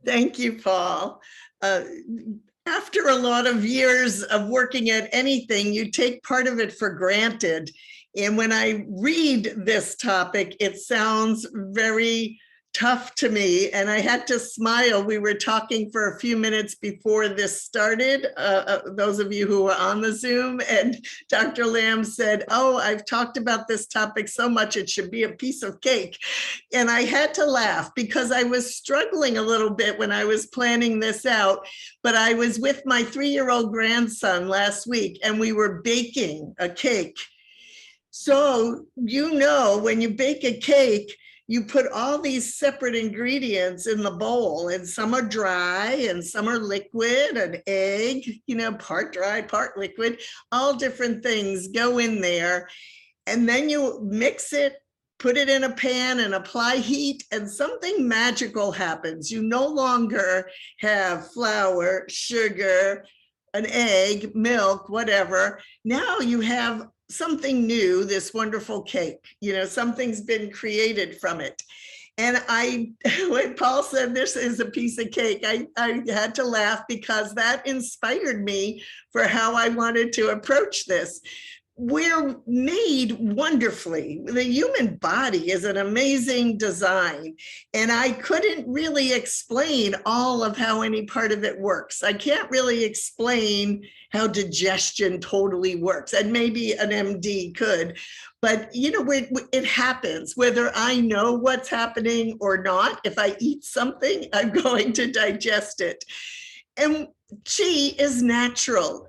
Thank you, Paul. Uh, After a lot of years of working at anything, you take part of it for granted. And when I read this topic, it sounds very tough to me. And I had to smile. We were talking for a few minutes before this started, those of you who were on the Zoom, and Dr. Lamb said, "Oh, I've talked about this topic so much, it should be a piece of cake." And I had to laugh because I was struggling a little bit when I was planning this out. But I was with my 3-year-old grandson last week and we were baking a cake. So, when you bake a cake, you put all these separate ingredients in the bowl, and some are dry and some are liquid. An egg, part dry, part liquid, all different things go in there. And then you mix it, put it in a pan and apply heat, and something magical happens. You no longer have flour, sugar, an egg, milk, whatever. Now you have something new, this wonderful cake. Something's been created from it. And when Paul said this is a piece of cake, I had to laugh because that inspired me for how I wanted to approach this. We're made wonderfully. The human body is an amazing design. And I couldn't really explain all of how any part of it works. I can't really explain how digestion totally works. And maybe an MD could. But, it happens whether I know what's happening or not. If I eat something, I'm going to digest it. And Qi is natural.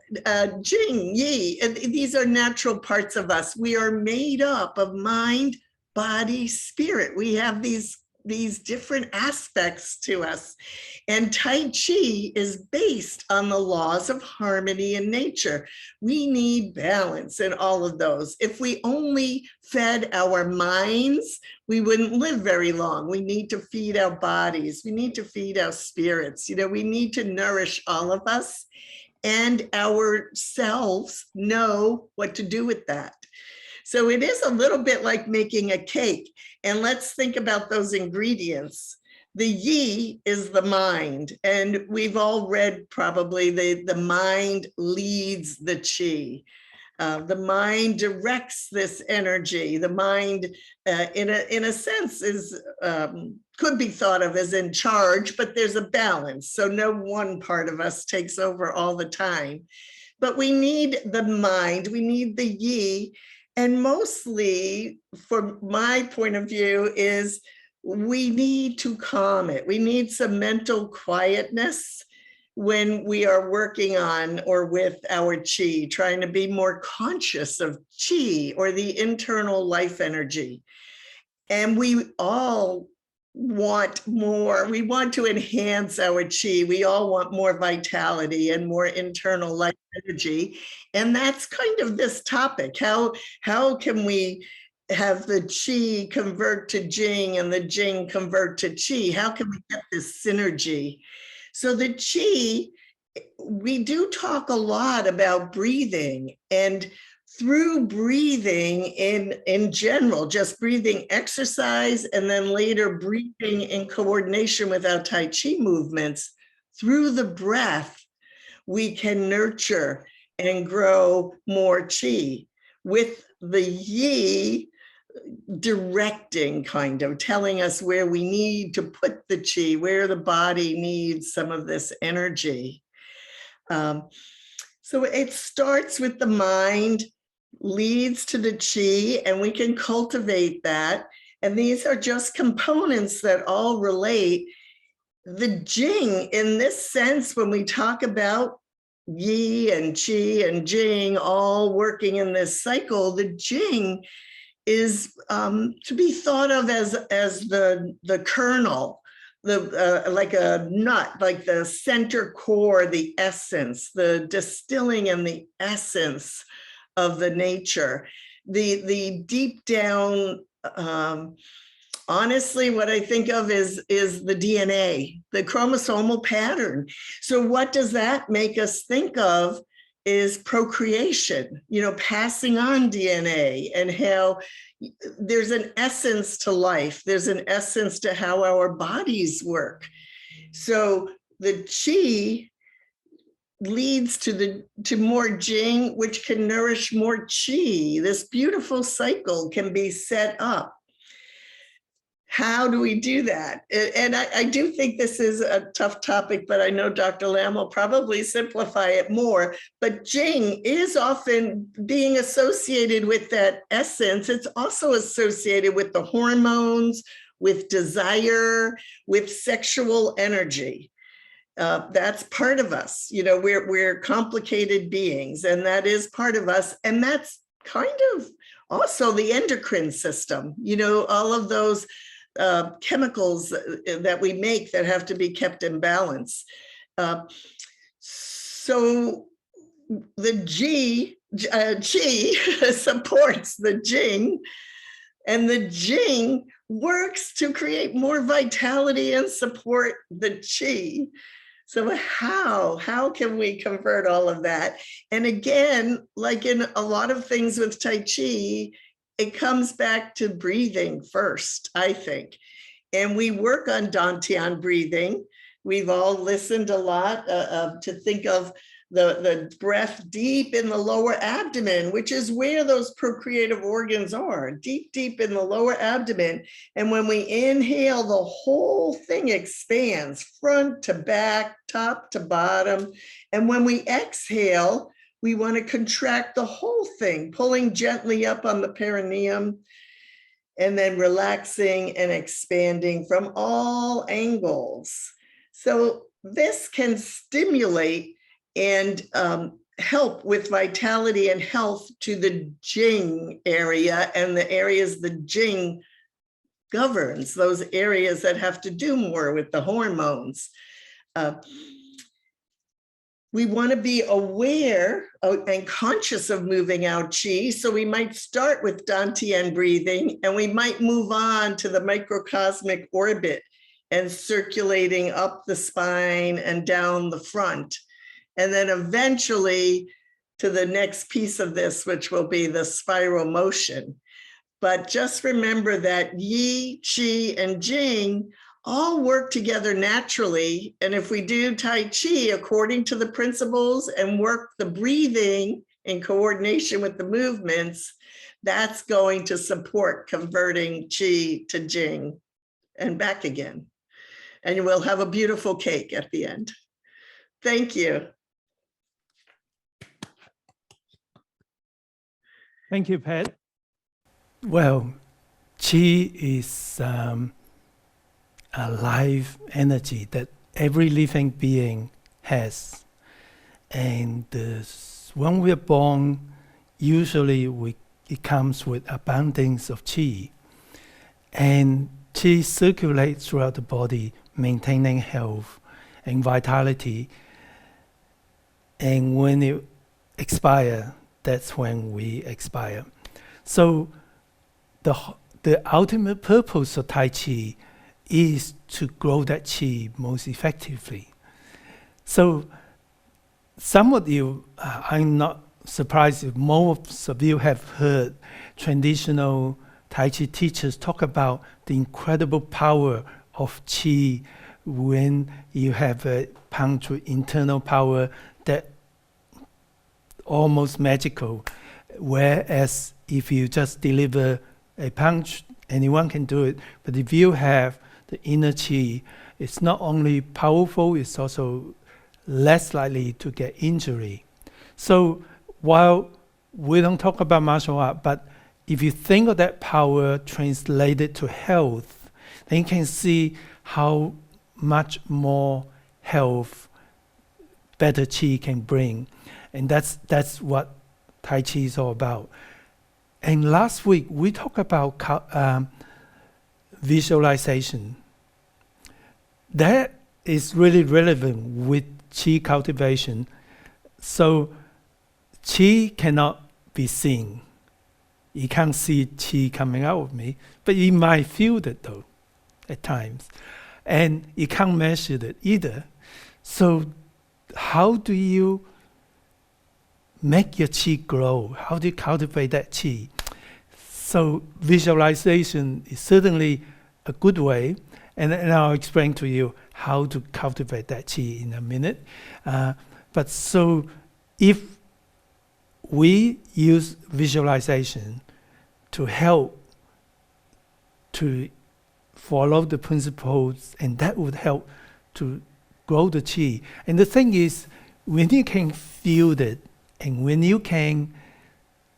Jing, Yi, these are natural parts of us. We are made up of mind, body, spirit. We have these different aspects to us. And Tai Chi is based on the laws of harmony in nature. We need balance in all of those. If we only fed our minds, we wouldn't live very long. We need to feed our bodies. We need to feed our spirits. We need to nourish all of us, and ourselves know what to do with that. So it is a little bit like making a cake. And let's think about those ingredients. The Yi is the mind. And we've all read probably the mind leads the Qi. The mind directs this energy. The mind, in a sense, is could be thought of as in charge, but there's a balance. So no one part of us takes over all the time. But we need the mind, we need the Yi. And mostly, from my point of view, is we need to calm it. We need some mental quietness when we are working on or with our Qi, trying to be more conscious of Qi or the internal life energy. And we all want more. We want to enhance our Qi. We all want more vitality and more internal life energy. And that's kind of this topic. How can we have the Qi convert to Jing and the Jing convert to Qi? How can we get this synergy? So the Qi, we do talk a lot about breathing, and through breathing in general, just breathing exercise, and then later breathing in coordination with our Tai Chi movements, through the breath, we can nurture and grow more Qi, with the Yi directing, kind of telling us where we need to put the Qi, where the body needs some of this energy. So it starts with the mind, leads to the Qi, and we can cultivate that. And these are just components that all relate. The Jing, in this sense, when we talk about Yi and Qi and Jing all working in this cycle, the Jing is to be thought of as the kernel, like a nut, like the center core, the essence, the distilling and the essence of the nature, the deep down. Honestly, what I think of is the DNA, the chromosomal pattern. So what does that make us think of is procreation, passing on DNA, and how there's an essence to life. There's an essence to how our bodies work. So the Qi leads to more Jing, which can nourish more Qi. This beautiful cycle can be set up. How do we do that? And I do think this is a tough topic, but I know Dr. Lam will probably simplify it more. But Jing is often being associated with that essence. It's also associated with the hormones, with desire, with sexual energy. That's part of us. You know, we're complicated beings, and that is part of us. And that's kind of also the endocrine system, you know, all of those chemicals that we make that have to be kept in balance. So the Qi supports the Jing, and the Jing works to create more vitality and support the Qi. So how can we convert all of that? And again, like in a lot of things with Tai Chi, it comes back to breathing first, I think. And we work on Dantian breathing. We've all listened a lot to think of the breath deep in the lower abdomen, which is where those procreative organs are, deep in the lower abdomen. And when we inhale, the whole thing expands, front to back, top to bottom. And when we exhale, we want to contract the whole thing, pulling gently up on the perineum, and then relaxing and expanding from all angles. So this can stimulate and help with vitality and health to the Jing area and the areas the Jing governs, those areas that have to do more with the hormones. We want to be aware and conscious of moving out Qi. So we might start with Dantian breathing, and we might move on to the microcosmic orbit and circulating up the spine and down the front. And then eventually to the next piece of this, which will be the spiral motion. But just remember that Yi, Qi, and Jing all work together naturally. And if we do Tai Chi according to the principles and work the breathing in coordination with the movements, that's going to support converting Qi to Jing and back again. And we'll have a beautiful cake at the end. Thank you. Thank you, Pat. Well, Qi is a life energy that every living being has. And when we're born, usually it comes with abundance of Qi. And Qi circulates throughout the body, maintaining health and vitality. And when it expires, that's when we expire. So the ultimate purpose of Tai Chi is to grow that Qi most effectively. So some of you, I'm not surprised if most of you have heard traditional Tai Chi teachers talk about the incredible power of Qi when you have a punch with internal power that almost magical. Whereas if you just deliver a punch, anyone can do it. But if you have the inner Qi, it's not only powerful, it's also less likely to get injury. So while we don't talk about martial art, but if you think of that power translated to health, then you can see how much more health better Qi can bring. And that's what Tai Chi is all about. And last week, we talked about visualization. That is really relevant with Qi cultivation. So Qi cannot be seen. You can't see Qi coming out of me, but you might feel it though, at times. And you can't measure it either. So how do you make your Qi grow? How do you cultivate that Qi? So visualization is certainly a good way. And I'll explain to you how to cultivate that qi in a minute. But so if we use visualization to help to follow the principles, and that would help to grow the qi. And the thing is, when you can feel it, and when you can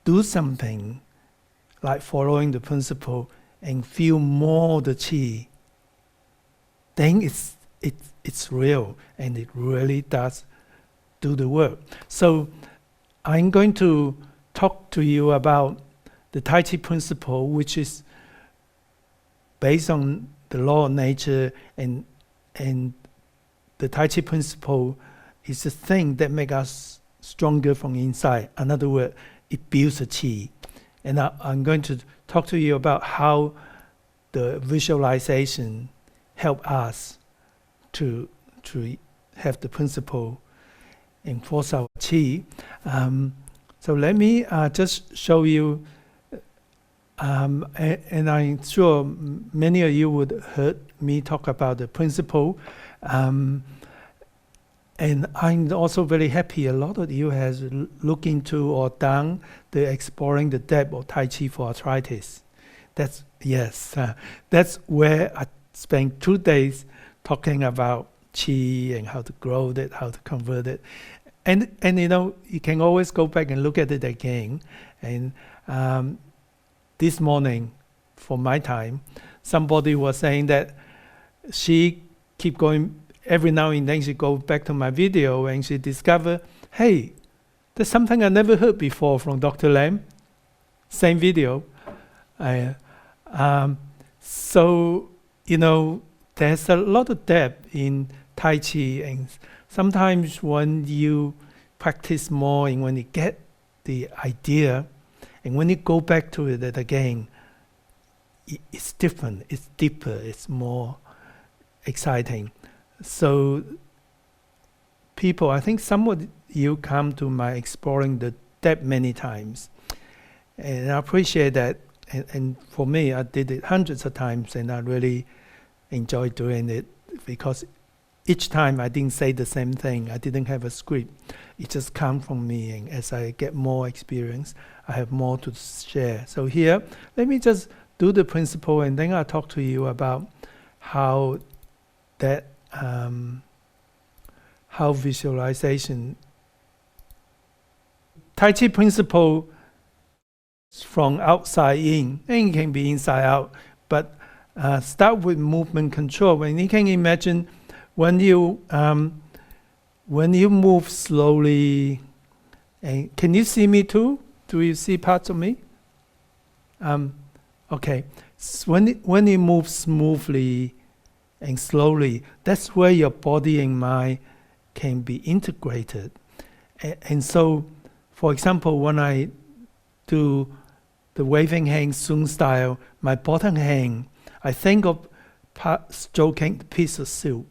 do something like following the principle and feel more the qi, then it's real, and it really does do the work. So I'm going to talk to you about the Tai Chi principle, which is based on the law of nature, and the Tai Chi principle is the thing that makes us stronger from inside. In other words, it builds a qi. And I'm going to talk to you about how the visualization help us to have the principle enforce our qi. So let me just show you, and I'm sure many of you would heard me talk about the principle. And I'm also very happy a lot of you has looked into or done the exploring the depth of Tai Chi for arthritis. That's where I spent 2 days talking about qi and how to grow it, how to convert it. And you know, you can always go back and look at it again. And this morning, for my time, somebody was saying that she keep going, every now and then she go back to my video and she discover, hey, there's something I never heard before from Dr. Lam. Same video. So, you know, there's a lot of depth in Tai Chi, and sometimes when you practice more and when you get the idea, and when you go back to it again, it's different, it's deeper, it's more exciting. So people, I think some of you come to my exploring the depth many times, and I appreciate that. And for me, I did it hundreds of times, and I really enjoy doing it, because each time I didn't say the same thing. I didn't have a script. It just comes from me, and as I get more experience, I have more to share. So here, let me just do the principle, and then I'll talk to you about how that how visualization, Tai Chi principle from outside in, and it can be inside out, but start with movement control. When you can imagine, when you move slowly, and can you see me too? Do you see parts of me? Okay. So when you move smoothly and slowly, that's where your body and mind can be integrated. And so, for example, when I do the waving hand Sun style, my bottom hand, I think of stroking the piece of silk.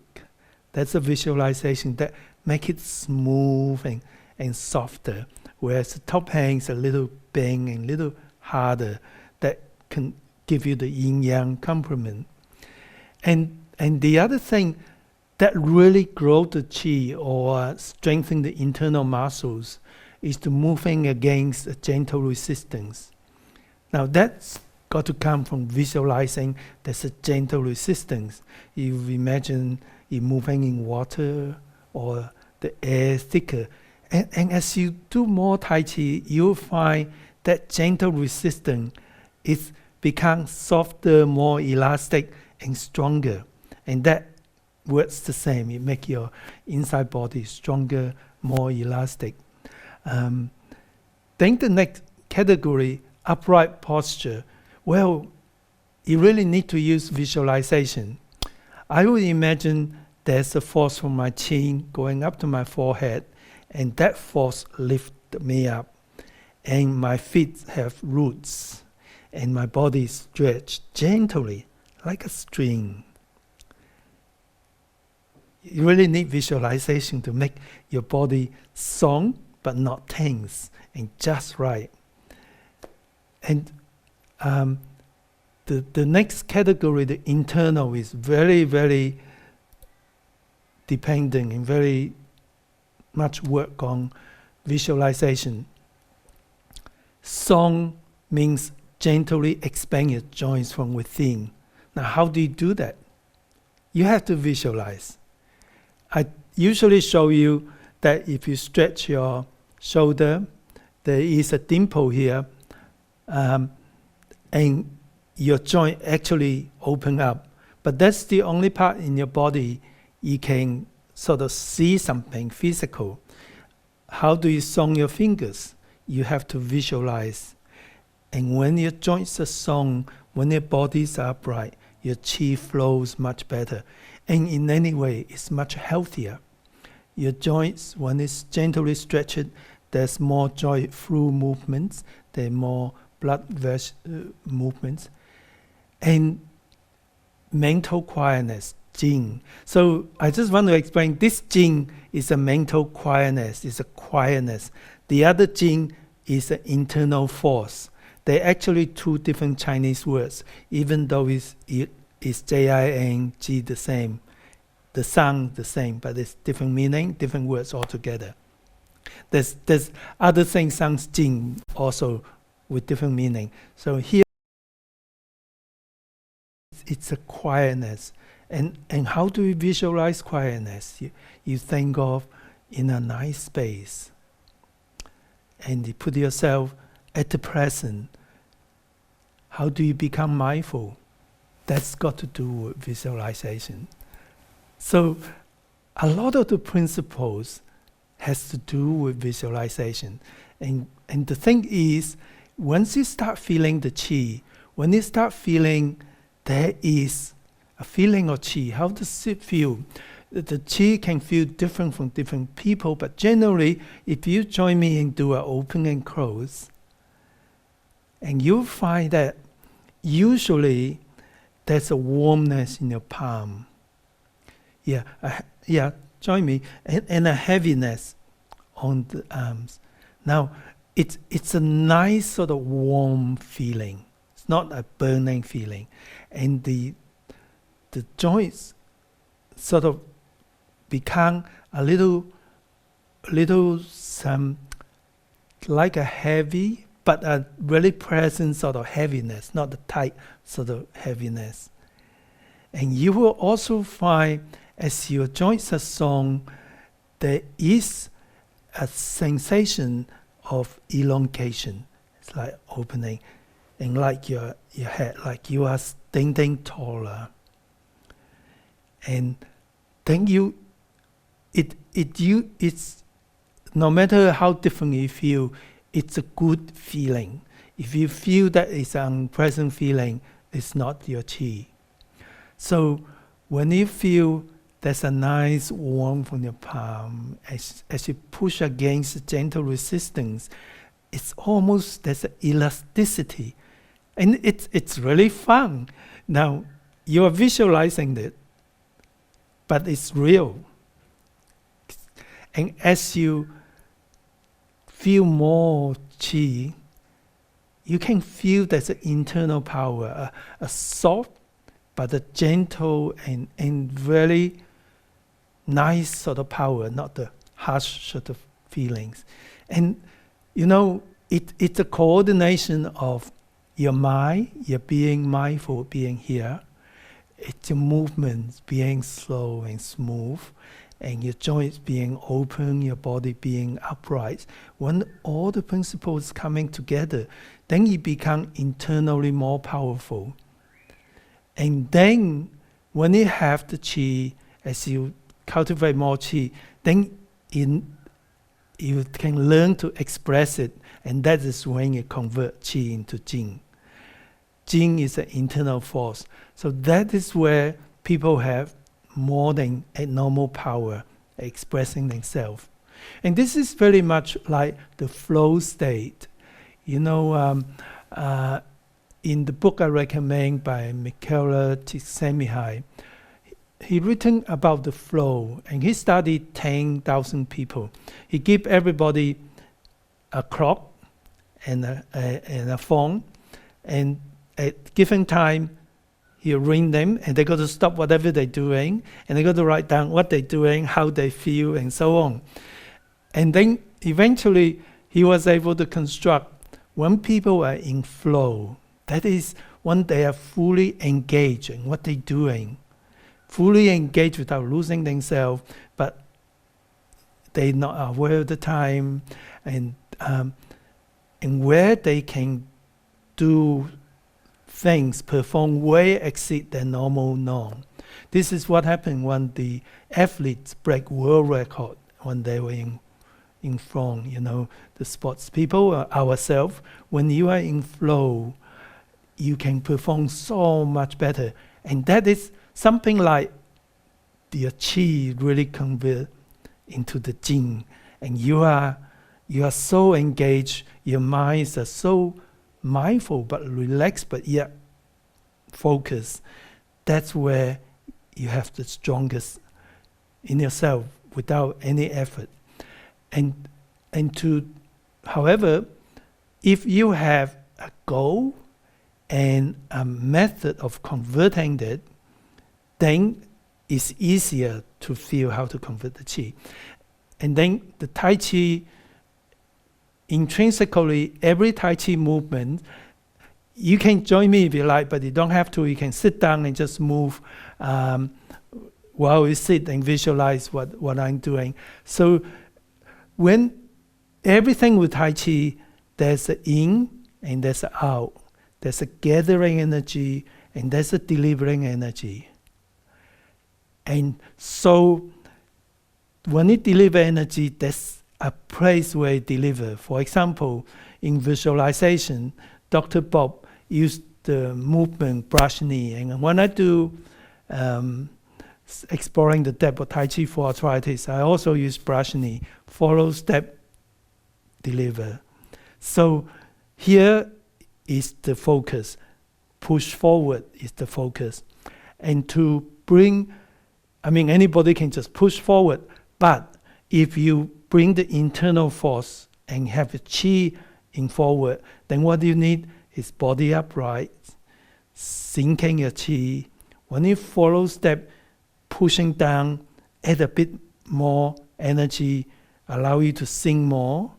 That's a visualization that make it smooth and softer, whereas the top hand is a little bang and a little harder, that can give you the yin-yang complement. And the other thing that really grow the qi or strengthen the internal muscles is the moving against a gentle resistance. Now that's got to come from visualizing there's a gentle resistance. You imagine you moving in water or the air is thicker. And as you do more Tai Chi, you'll find that gentle resistance is become softer, more elastic, and stronger. And that works the same. It makes your inside body stronger, more elastic. Then the next category, upright posture. Well, you really need to use visualization. I would imagine there's a force from my chin going up to my forehead, and that force lifts me up. And my feet have roots, and my body is stretched gently, like a string. You really need visualization to make your body strong, but not tense, and just right. And the next category, the internal, is very, very dependent and very much work on visualization. Song means gently expand your joints from within. Now, how do you do that? You have to visualize. I usually show you that if you stretch your shoulder, there is a dimple here, and your joint actually open up. But that's the only part in your body you can sort of see something physical. How do you song your fingers? You have to visualize. And when your joints are song, when your bodies are upright, your chi flows much better. And in any way, it's much healthier. Your joints, when it's gently stretched, there's more joint through movements, there are more blood movements. And mental quietness, Jing. So I just want to explain, this Jing is a mental quietness, is a quietness. The other Jing is an internal force. They're actually two different Chinese words, even though it's J-I-N, G the same. The sound the same, but it's different meaning, different words altogether. There's other things sounds Jing also with different meaning. So here it's a quietness. And how do you visualize quietness? You think of in a nice space. And you put yourself at the present. How do you become mindful? That's got to do with visualization. So a lot of the principles has to do with visualization. And the thing is, once you start feeling the chi, when you start feeling there is a feeling of chi, how does it feel? The chi can feel different from different people, but generally, if you join me and do an open and close, and you'll find that usually there's a warmness in your palm. Join me, and a heaviness on the arms. Now, it's a nice sort of warm feeling. It's not a burning feeling, and the joints sort of become a little like a heavy, but a really present sort of heaviness, not the tight sort of heaviness. And you will also find, as your joints are song, there is a sensation of elongation. It's like opening, and like your head, like you are standing taller. And then it's no matter how different you feel, it's a good feeling. If you feel that it's an unpleasant feeling, it's not your chi. So when you feel there's a nice warmth on your palm, as you push against gentle resistance, it's almost, there's an elasticity. And it's really fun. Now, you're visualizing it, but it's real. And as you feel more chi, you can feel there's an internal power, a soft but a gentle and very nice sort of power, not the harsh sort of feelings. And it's a coordination of your mind, your being mindful, being here. It's your movements being slow and smooth, and your joints being open, your body being upright. When all the principles coming together, then you become internally more powerful. And then when you have the chi, as you cultivate more chi, then you can learn to express it, and that is when you convert chi into Jing. Jing is an internal force. So that is where people have more than a normal power expressing themselves. And this is very much like the flow state. In the book I recommend by TCHI, he written about the flow, and he studied 10,000 people. He gave everybody a clock and a phone, and at given time, he'll ring them, and they got to stop whatever they're doing, and they got to write down what they're doing, how they feel, and so on. And then eventually, he was able to construct when people are in flow, that is when they are fully engaged in what they're doing, fully engaged without losing themselves, but they're not aware of the time, and where they can do things, perform way exceed their normal norm. This is what happened when the athletes break world record when they were in front, the sports people, ourselves. When you are in flow, you can perform so much better. And that is something like the chi really convert into the Jing. And you are so engaged, your minds are so mindful but relaxed but yet focused. That's where you have the strongest in yourself without any effort. However, if you have a goal and a method of converting it, then it's easier to feel how to convert the chi. And then the Tai Chi, intrinsically, every Tai Chi movement, you can join me if you like, but you don't have to. You can sit down and just move while you sit and visualize what I'm doing. So when everything with Tai Chi, there's an in and there's an out. There's a gathering energy and there's a delivering energy. And so when you deliver energy, there's a place where you deliver. For example, in visualization, Dr. Bob used the movement brush knee. And when I do exploring the depth of Tai Chi for arthritis, I also use brush knee, follow, step, deliver. So here is the focus. Push forward is the focus. And to bring, anybody can just push forward, but if you bring the internal force and have the chi in forward, then what you need is body upright, sinking your chi. When you follow step, pushing down, add a bit more energy, allow you to sink more,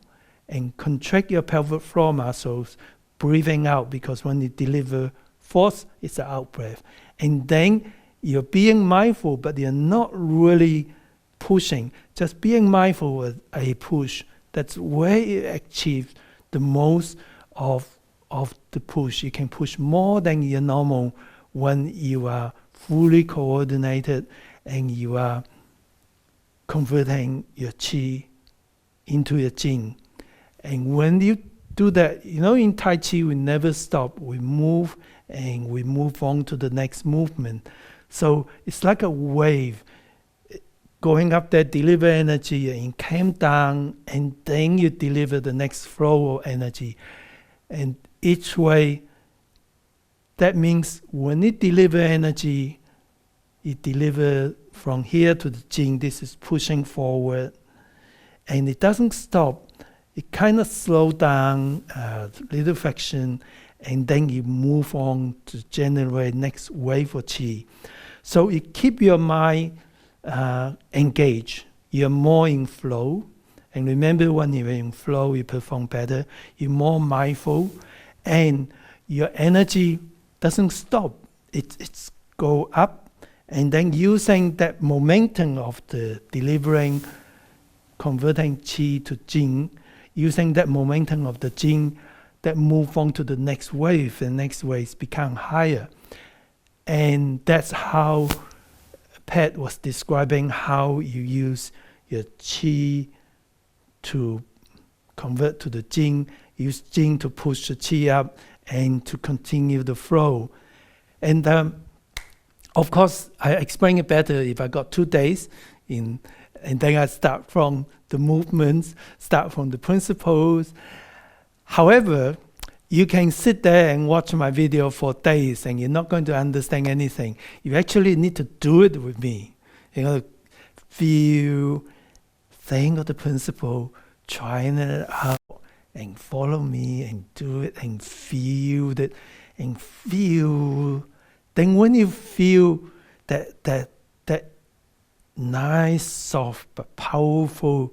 and contract your pelvic floor muscles, breathing out, because when you deliver force, it's an out breath. And then you're being mindful, but you're not really pushing. Just being mindful with a push. That's where you achieve the most of the push. You can push more than your normal when you are fully coordinated and you are converting your chi into your Jing. And when you do that, in Tai Chi, we never stop. We move and we move on to the next movement. So it's like a wave. Going up there, deliver energy, and came down, and then you deliver the next flow of energy. And each way, that means when you deliver energy, you deliver from here to the Jing. This is pushing forward. And it doesn't stop. It kind of slows down, little fraction, and then you move on to generate next wave of chi. So you keep your mind engaged. You're more in flow. And remember, when you're in flow, you perform better. You're more mindful. And your energy doesn't stop. It's go up. And then using that momentum of the delivering, converting chi to Jing, using that momentum of the Jing, that move on to the next wave. The next waves become higher. And that's how Pat was describing how you use your chi to convert to the Jing, use Jing to push the chi up and to continue the flow. And of course, I explain it better if I got 2 days and then I start from the movements, start from the principles. However, you can sit there and watch my video for days and you're not going to understand anything. You actually need to do it with me. Feel, think of the principle, trying it out, and follow me and do it and feel it. and feel. Then when you feel that nice, soft, but powerful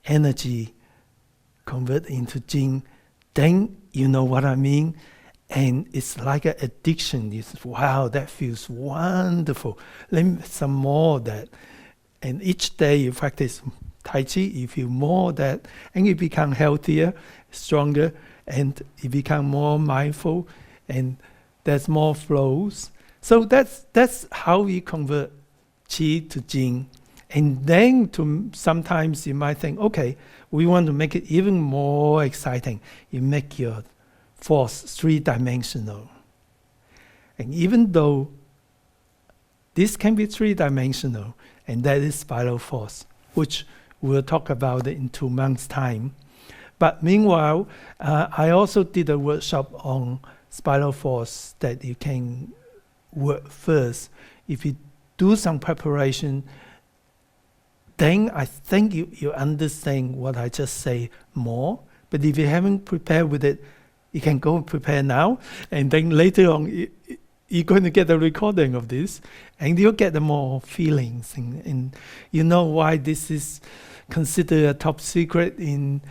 energy convert into Jing, then you know what I mean. And it's like an addiction. It's, wow, that feels wonderful. Let me some more of that. And each day you practice Tai Chi, you feel more of that, and you become healthier, stronger, and you become more mindful, and there's more flows. So that's how we convert Qi to Jing. And then sometimes you might think, okay, we want to make it even more exciting. You make your force three-dimensional. And even though this can be three-dimensional, and that is spiral force, which we'll talk about in 2 months' time. But meanwhile, I also did a workshop on spiral force that you can work first. If you do some preparation, then I think you understand what I just say more. But if you haven't prepared with it, you can go and prepare now, and then later on you're going to get a recording of this, and you'll get the more feelings, and you know why this is considered a top secret in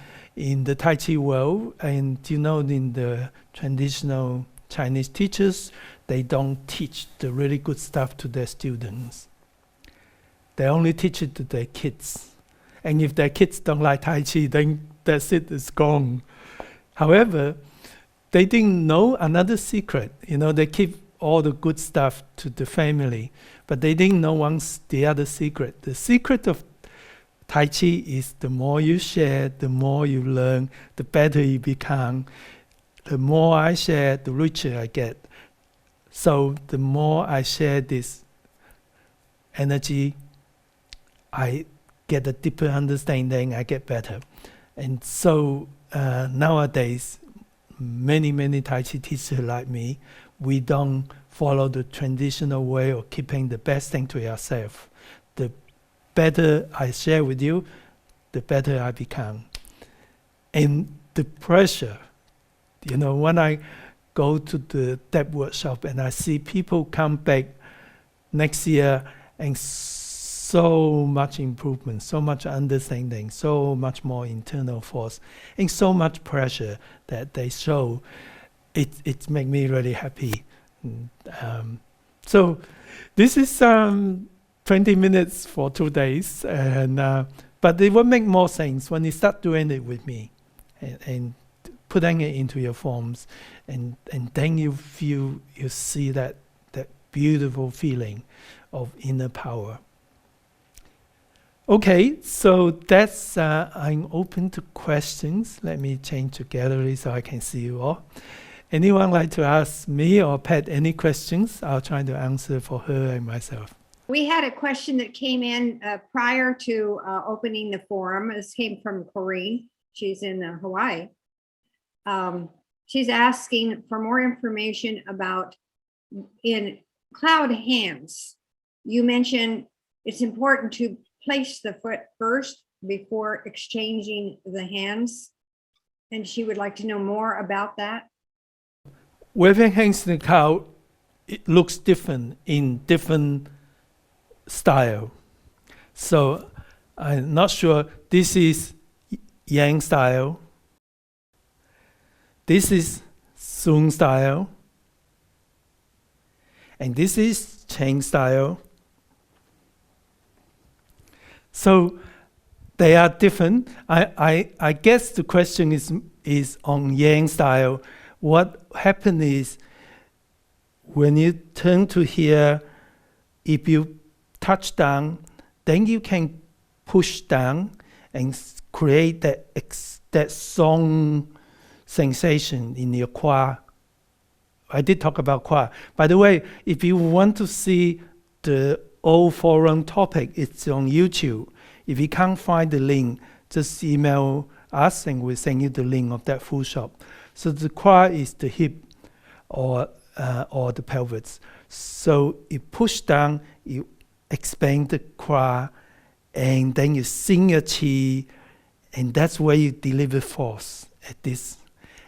the Tai Chi world. And you know, in the traditional Chinese teachers, they don't teach the really good stuff to their students. They only teach it to their kids. And if their kids don't like Tai Chi, then that's it, it's gone. However, they didn't know another secret. You know, they keep all the good stuff to the family, but they didn't know the other secret. The secret of Tai Chi is the more you share, the more you learn, the better you become. The more I share, the richer I get. So the more I share this energy, I get a deeper understanding, I get better. And so nowadays, many Tai Chi teachers like me, we don't follow the traditional way of keeping the best thing to yourself. The better I share with you, the better I become. And the pressure, you know, when I go to the depth workshop and I see people come back next year and so much improvement, so much understanding, so much more internal force, and so much pressure that they show, it makes me really happy. So this is 20 minutes for 2 days, and but it will make more sense when you start doing it with me, and putting it into your forms, and then you see that beautiful feeling of inner power. Okay, so that's, I'm open to questions. Let me change to gallery so I can see you all. Anyone like to ask me or Pat any questions? I'll try to answer for her and myself. We had a question that came in prior to opening the forum. This came from Corrine. She's in Hawaii. She's asking for more information about in cloud hands. You mentioned it's important to place the foot first before exchanging the hands, and she would like to know more about that. Waving hands in the cloud, it looks different in different style. So I'm not sure. This is Yang style. This is Sung style. And this is Cheng style. So they are different. I guess the question is on Yang style. What happened is when you turn to here, if you touch down, then you can push down and create that song sensation in your qua. I did talk about qua. By the way, if you want to see the old forum topic, it's on YouTube. If you can't find the link, just email us and we'll send you the link of that full shop. So the qua is the hip or the pelvis. So you push down, you expand the qua, and then you sing your chi, and that's where you deliver force at this.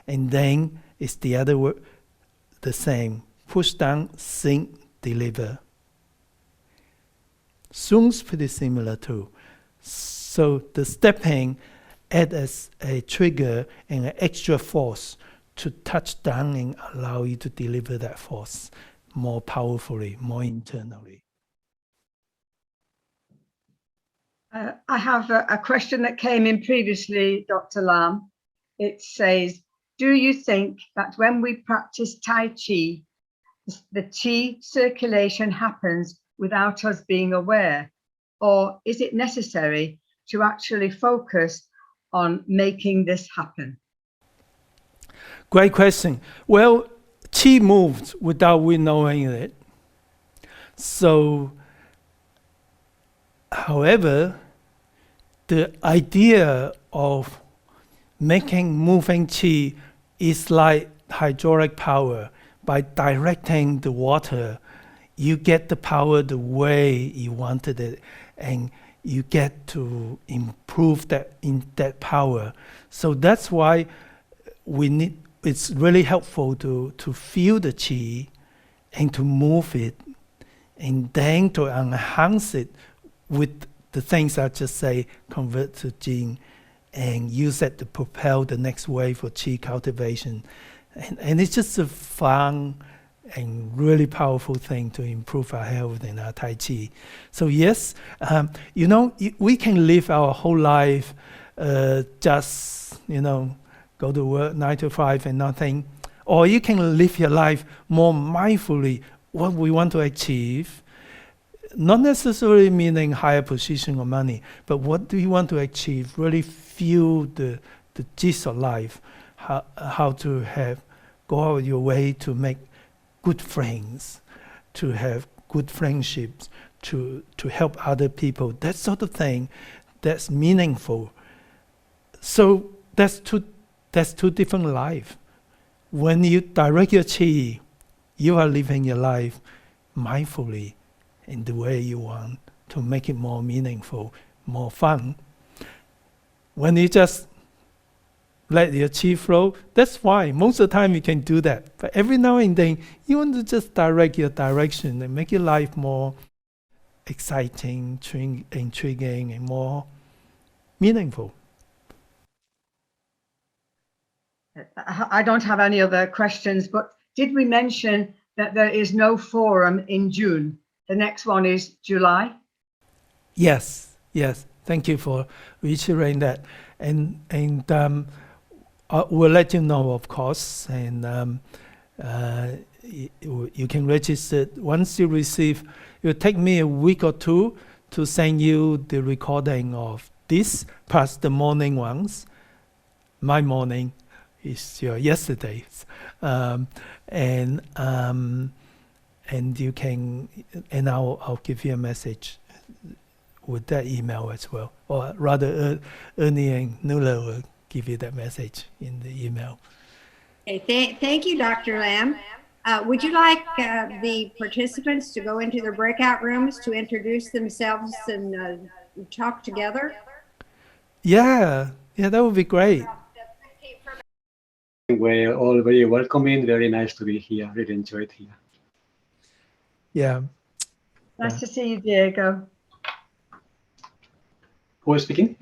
And then it's the other the same. Push down, sink, deliver. Sung's pretty similar too. So the stepping add as a trigger and an extra force to touch down and allow you to deliver that force more powerfully, more internally. I have a question that came in previously, Dr. Lam. It says, do you think that when we practice Tai Chi, the Chi circulation happens without us being aware? Or is it necessary to actually focus on making this happen? Great question. Well, Qi moves without we knowing it. So, however, the idea of making moving Qi is like hydraulic power. By directing the water, you get the power the way you wanted it, and you get to improve that power. So that's why it's really helpful to feel the Qi and to move it, and then to enhance it with the things I just say, convert to Jing, and use that to propel the next wave of Qi cultivation. And it's just a fun and really powerful thing to improve our health and our Tai Chi. So yes, we can live our whole life just, go to work 9 to 5 and nothing. Or you can live your life more mindfully, what we want to achieve. Not necessarily meaning higher position or money, but what do you want to achieve? Really feel the gist of life. How to go out of your way to make good friends, to have good friendships, to help other people, that sort of thing, that's meaningful. So that's two different lives. When you direct your Qi, you are living your life mindfully in the way you want to make it more meaningful, more fun. When you just let your Qi flow, that's fine. Most of the time you can do that. But every now and then, you want to just direct your direction and make your life more exciting, intriguing, and more meaningful. I don't have any other questions, but did we mention that there is no forum in June? The next one is July? Yes. Thank you for reiterating that. And we'll let you know, of course, and you can register. Once you receive, it will take me a week or two to send you the recording of this, plus the morning ones. My morning is your yesterday's, and you can, and I'll give you a message with that email as well, or rather, Ernie and Nuala will give you that message in the email. Okay, thank you, Dr. Lam. Would you like the participants to go into their breakout rooms to introduce themselves and talk together? Yeah, that would be great. We're all very welcoming, very nice to be here, really enjoyed here. Yeah. Nice to see you, Diego. Who is speaking?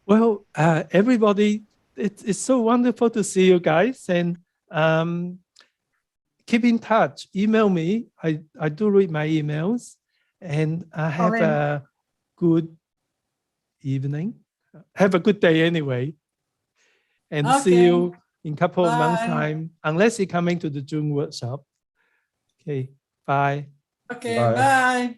Well, everybody, it's so wonderful to see you guys, and keep in touch. Email me. I do read my emails, and I have a good evening. Have a good day anyway, and see you in a couple of months' time, unless you're coming to the June workshop. Okay, bye. Okay, bye.